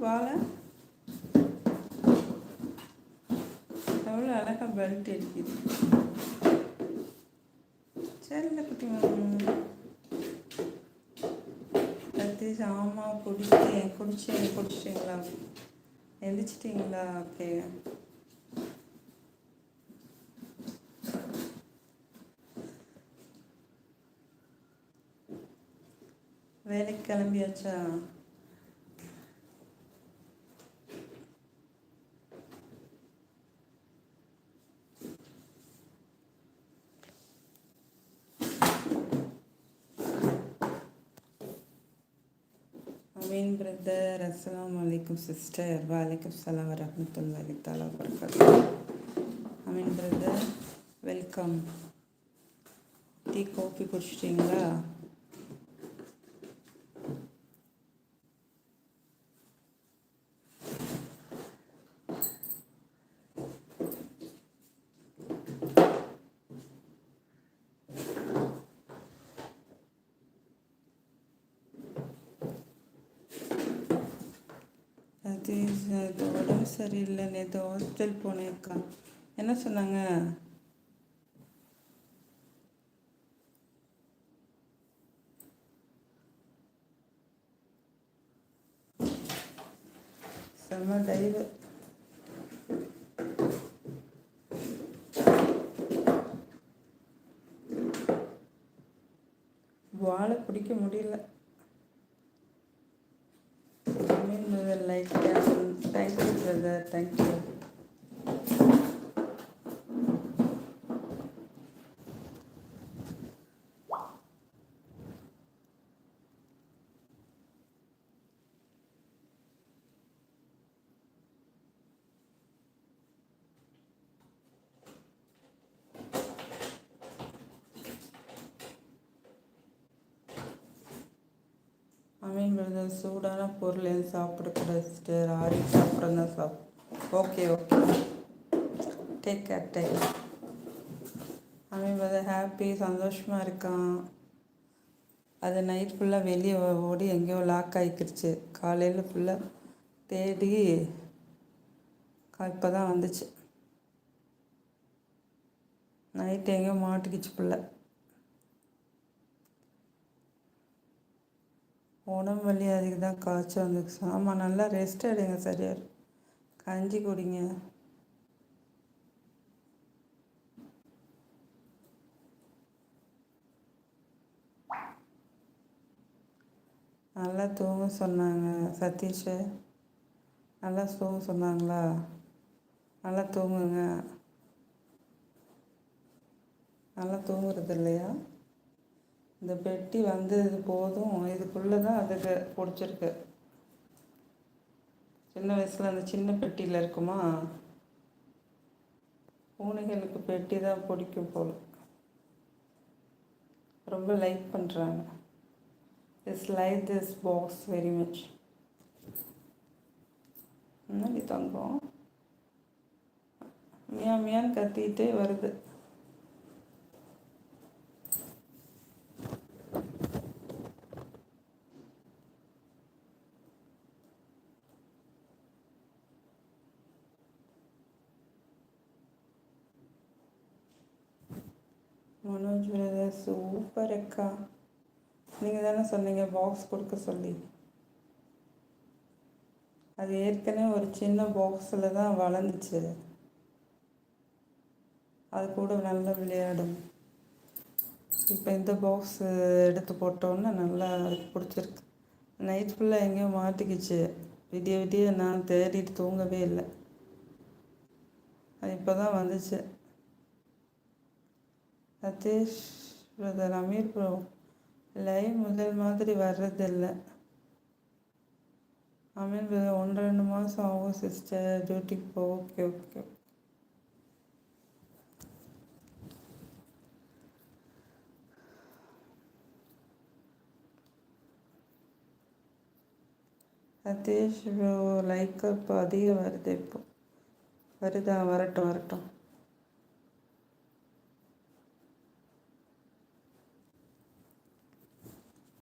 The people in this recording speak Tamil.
வாழை எவ்வளோ அழகாக பெல்ட் இருக்குது. சரிங்க குட்டி சதீஷ். ஆமாம் குடிச்சிட்டிங்களா? எந்திரிச்சிட்டிங்களா? ஓகே. வேலைக்கு கிளம்பியாச்சா? அமீன் பிரதர். அஸ்ஸலாமு அலைக்கும் சிஸ்டர். வலைக்கும் ஸலாம் வரஹ்மத்துல்லாஹி தஆலா வபரகாத்துஹு. Ameen brother welcome. Tea coffee குடிச்சிட்டிங்களா? அது உடம்பு சரியில்லை, நேற்று ஹாஸ்பிட்டல் போனேன்க்கா. என்ன சொன்னாங்க? செம்ம டைவு. வாழை பிடிக்க முடியல. Like thank you brother, thank you. Ameen brother, சூடான பொருள் எதுவும் சாப்பிடக்கூடாது சிஸ்டர். ஆறிட்டு அப்புறம் தான் okay okay. Take care. Ameen brother happy, சந்தோஷமாக இருக்கான். அது நைட் ஃபுல்லாக வெளியே ஓடி எங்கேயோ லாக் ஆகிக்கிருச்சு. காலையில் ஃபுல்லாக தேடி இப்போ தான் வந்துச்சு. நைட்டு எங்கேயோ மாட்டிக்கிச்சு பிள்ளை. உடம்பு வலி அதுக்கு தான் காய்ச்சல் வந்துச்சு. ஆமாம், நல்லா ரெஸ்ட் எடுங்க, சரியா கஞ்சி குடிங்க. நல்லா தூங்க சொன்னாங்க சதீஷ். நல்லா தூங்க சொன்னாங்களா? நல்லா தூங்குங்க. நல்லா தூங்குறது இல்லையா? இந்த பெட்டி வந்தது போதும். இதுக்குள்ளே தான் அதுக்கு பிடிச்சிருக்கு. சின்ன வயசில் அந்த சின்ன பெட்டியில் இருக்குமா, பூனைகளுக்கு பெட்டி தான் பிடிக்கும் போல். ரொம்ப லைக் பண்ணுறாங்க. It's like this box very much. என்னடி தங்கம் மியான்னு கத்திக்கிட்டே வருது. மனோஜ் பிரதர் சூப்பர் அக்கா. நீங்கள் தானே சொன்னீங்க பாக்ஸ் கொடுக்க சொல்லி. அது ஏற்கனவே ஒரு சின்ன பாக்ஸில் தான் வளர்ந்துச்சு. அது கூட நல்லா விளையாடும். இப்போ இந்த பாக்ஸ் எடுத்து போட்டோன்னே நல்லா அதுக்கு பிடிச்சிருக்கு. நைட் ஃபுல்லாக எங்கேயோ மாட்டிக்கிச்சு. விடிய நான் தேடிட்டு தூங்கவே இல்லை. அது இப்போ தான் வந்துச்சு. Satish brother, Ameer bro live முதல் மாதிரி வர்றதில்லை. அமீர் பிரதர் 1-2 மாதம் ஆகும் சிஸ்டர் டியூட்டிக்கு போ. Okay okay. Satish bro like இப்போ அதிகம் வருது. இப்போ வருதா? வரட்டும்.